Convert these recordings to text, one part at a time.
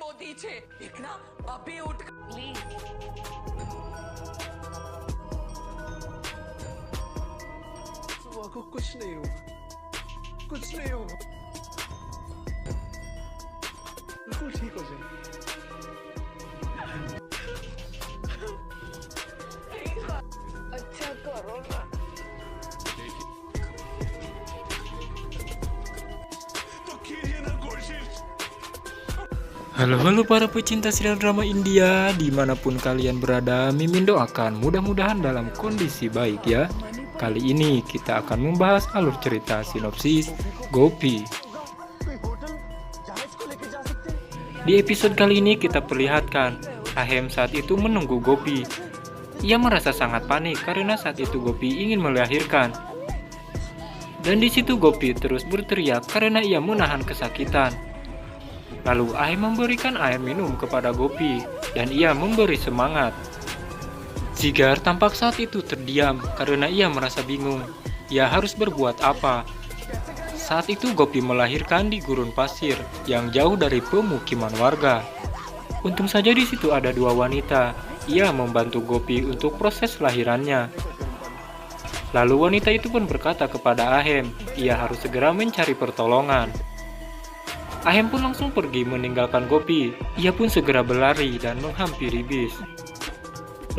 मोदी छे देखना अभी उठ प्लीज सुबह को कुछ नहीं हुआ, कुछ नहीं हुआ, बिल्कुल ठीक हो जाए। अच्छा करो ना तो कीजिए ना कोशिश। Halo para pecinta serial drama India, dimanapun kalian berada, Mimin doakan mudah-mudahan dalam kondisi baik ya. Kali ini kita akan membahas alur cerita sinopsis Gopi. Di episode kali ini kita perlihatkan Ahem saat itu menunggu Gopi. Ia merasa sangat panik karena saat itu Gopi ingin melahirkan. Dan di situ Gopi terus berteriak karena ia menahan kesakitan. Lalu Ahem memberikan air minum kepada Gopi dan ia memberi semangat. Zigar tampak saat itu terdiam karena ia merasa bingung. Ia harus berbuat apa? Saat itu Gopi melahirkan di gurun pasir yang jauh dari pemukiman warga. Untung saja di situ ada dua wanita. Ia membantu Gopi untuk proses lahirannya. Lalu wanita itu pun berkata kepada Ahem, ia harus segera mencari pertolongan. Ahem pun langsung pergi meninggalkan Gopi. Ia pun segera berlari dan menghampiri bis.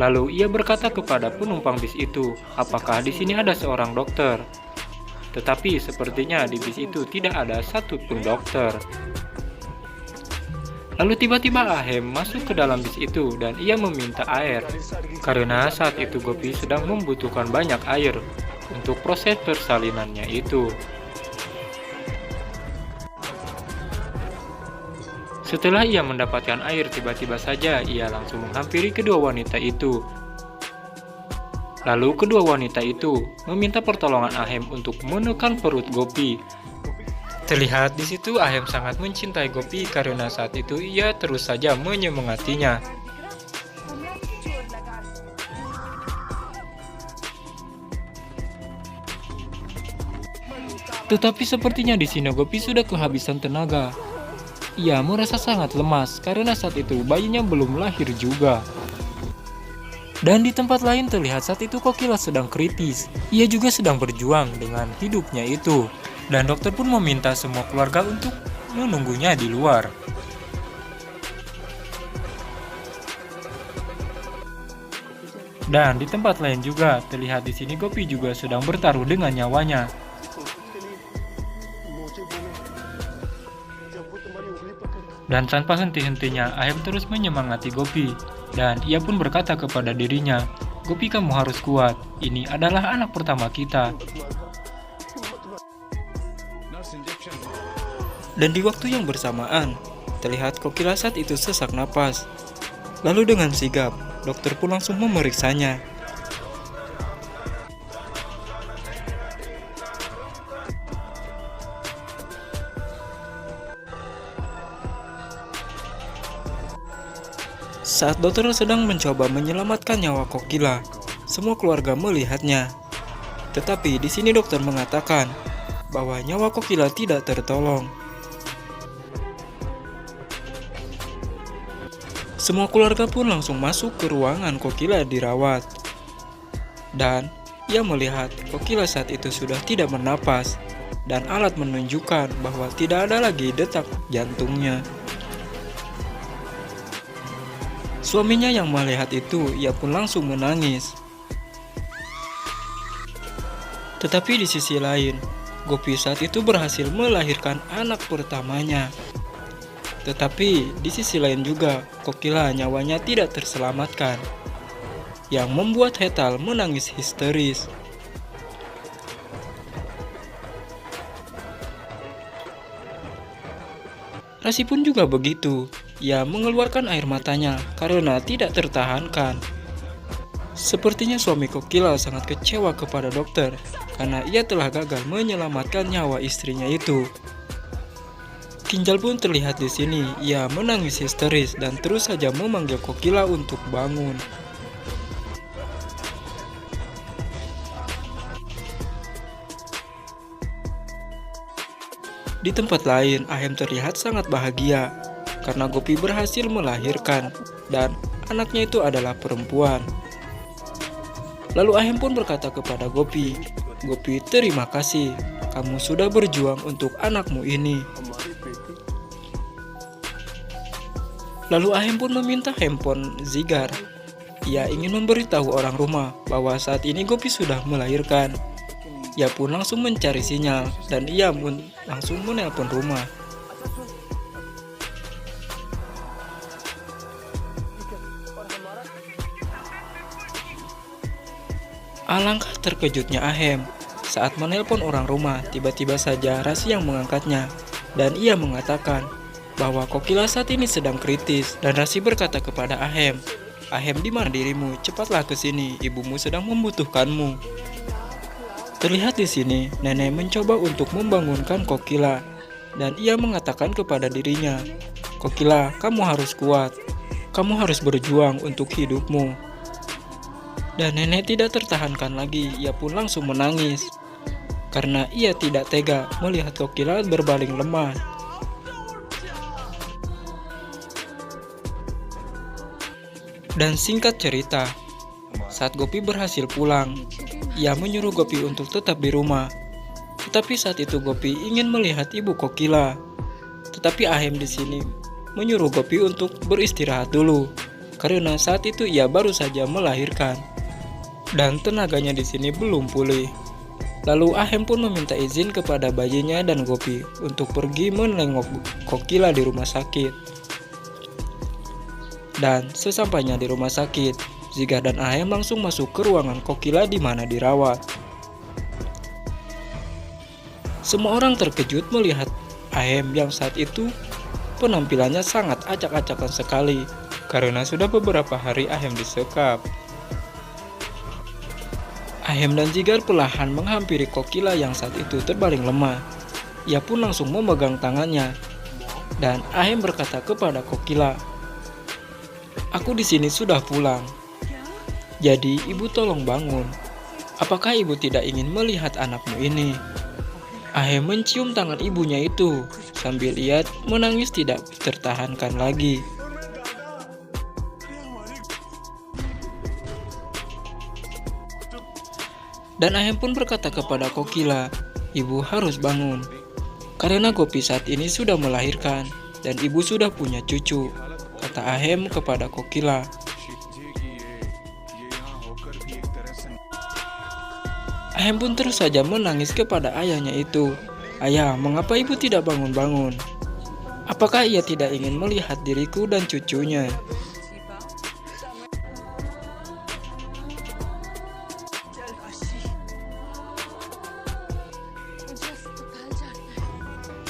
Lalu ia berkata kepada penumpang bis itu, apakah di sini ada seorang dokter? Tetapi sepertinya di bis itu tidak ada satupun dokter. Lalu tiba-tiba Ahem masuk ke dalam bis itu dan ia meminta air. Karena saat itu Gopi sedang membutuhkan banyak air untuk proses persalinannya itu. Setelah ia mendapatkan air, tiba-tiba saja ia langsung menghampiri kedua wanita itu. Lalu kedua wanita itu meminta pertolongan Ahem untuk menekan perut Gopi. Terlihat di situ Ahem sangat mencintai Gopi karena saat itu ia terus saja menyemangatinya. Tetapi sepertinya di sini Gopi sudah kehabisan tenaga. Ia merasa sangat lemas karena saat itu bayinya belum lahir juga. Dan di tempat lain terlihat saat itu Kokila sedang kritis. Ia juga sedang berjuang dengan hidupnya itu. Dan dokter pun meminta semua keluarga untuk menunggunya di luar. Dan di tempat lain juga terlihat di sini Gopi juga sedang bertaruh dengan nyawanya. Dan tanpa henti-hentinya, Ahem terus menyemangati Gopi. Dan ia pun berkata kepada dirinya, Gopi kamu harus kuat, ini adalah anak pertama kita. Dan di waktu yang bersamaan, terlihat Kokila saat itu sesak napas. Lalu dengan sigap, dokter pun langsung memeriksanya. Saat dokter sedang mencoba menyelamatkan nyawa Kokila, semua keluarga melihatnya. Tetapi di sini dokter mengatakan bahwa nyawa Kokila tidak tertolong. Semua keluarga pun langsung masuk ke ruangan Kokila dirawat. Dan ia melihat Kokila saat itu sudah tidak bernapas dan alat menunjukkan bahwa tidak ada lagi detak jantungnya. Suaminya yang melihat itu, ia pun langsung menangis. Tetapi di sisi lain, Gopi saat itu berhasil melahirkan anak pertamanya. Tetapi di sisi lain juga, Kokila nyawanya tidak terselamatkan, yang membuat Hetal menangis histeris. Rasi pun juga begitu. Ia mengeluarkan air matanya karena tidak tertahankan. Sepertinya suami Kokila sangat kecewa kepada dokter karena ia telah gagal menyelamatkan nyawa istrinya itu. Kinjal pun terlihat di sini. Ia menangis histeris dan terus saja memanggil Kokila untuk bangun. Di tempat lain, Ahem terlihat sangat bahagia karena Gopi berhasil melahirkan dan anaknya itu adalah perempuan. Lalu Ahem pun berkata kepada Gopi, "Gopi, terima kasih, kamu sudah berjuang untuk anakmu ini." Lalu Ahem pun meminta handphone Zigar. Ia ingin memberitahu orang rumah bahwa saat ini Gopi sudah melahirkan. Ia pun langsung mencari sinyal dan ia pun langsung menelpon rumah. Alangkah terkejutnya Ahem saat menelpon orang rumah, tiba-tiba saja Rasi yang mengangkatnya dan ia mengatakan bahwa Kokila saat ini sedang kritis. Dan Rasi berkata kepada Ahem, "Ahem, di mana dirimu? Cepatlah ke sini, ibumu sedang membutuhkanmu." Terlihat di sini, nenek mencoba untuk membangunkan Kokila dan ia mengatakan kepada dirinya, "Kokila, kamu harus kuat. Kamu harus berjuang untuk hidupmu." Dan nenek tidak tertahankan lagi, ia pun langsung menangis karena ia tidak tega melihat Kokila berbaring lemah. Dan singkat cerita, saat Gopi berhasil pulang, ia menyuruh Gopi untuk tetap di rumah. Tetapi saat itu Gopi ingin melihat ibu Kokila. Tetapi Ahem di sini menyuruh Gopi untuk beristirahat dulu karena saat itu ia baru saja melahirkan dan tenaganya di sini belum pulih. Lalu Ahem pun meminta izin kepada bayinya dan Gopi untuk pergi menengok Kokila di rumah sakit. Dan sesampainya di rumah sakit, Zigar dan Ahem langsung masuk ke ruangan Kokila di mana dirawat. Semua orang terkejut melihat Ahem yang saat itu penampilannya sangat acak-acakan sekali karena sudah beberapa hari Ahem disekap. Ahem dan Zigar perlahan menghampiri Kokila yang saat itu terbaring lemah. Ia pun langsung memegang tangannya dan Ahem berkata kepada Kokila, "Aku di sini sudah pulang. Jadi ibu tolong bangun. Apakah ibu tidak ingin melihat anakmu ini?" Ahem mencium tangan ibunya itu sambil ia menangis tidak tertahankan lagi. Dan Ahem pun berkata kepada Kokila, "Ibu harus bangun. Karena Gopi saat ini sudah melahirkan dan ibu sudah punya cucu," kata Ahem kepada Kokila. Ahem pun terus saja menangis kepada ayahnya itu. "Ayah, mengapa ibu tidak bangun-bangun? Apakah ia tidak ingin melihat diriku dan cucunya?"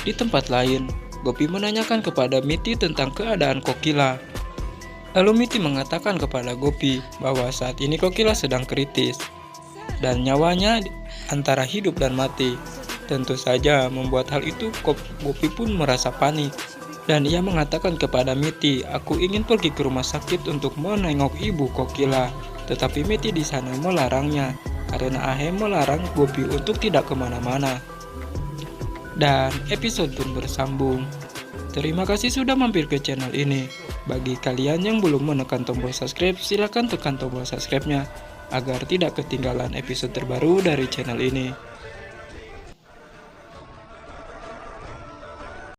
Di tempat lain, Gopi menanyakan kepada Miti tentang keadaan Kokila. Lalu Miti mengatakan kepada Gopi bahwa saat ini Kokila sedang kritis dan nyawanya antara hidup dan mati. Tentu saja membuat hal itu Gopi pun merasa panik dan ia mengatakan kepada Miti, "Aku ingin pergi ke rumah sakit untuk menengok ibu Kokila." Tetapi Miti di sana melarangnya karena Ahem melarang Gopi untuk tidak kemana-mana. Dan episode pun bersambung. Terima kasih sudah mampir ke channel ini. Bagi kalian yang belum menekan tombol subscribe, silahkan tekan tombol subscribe-nya agar tidak ketinggalan episode terbaru dari channel ini.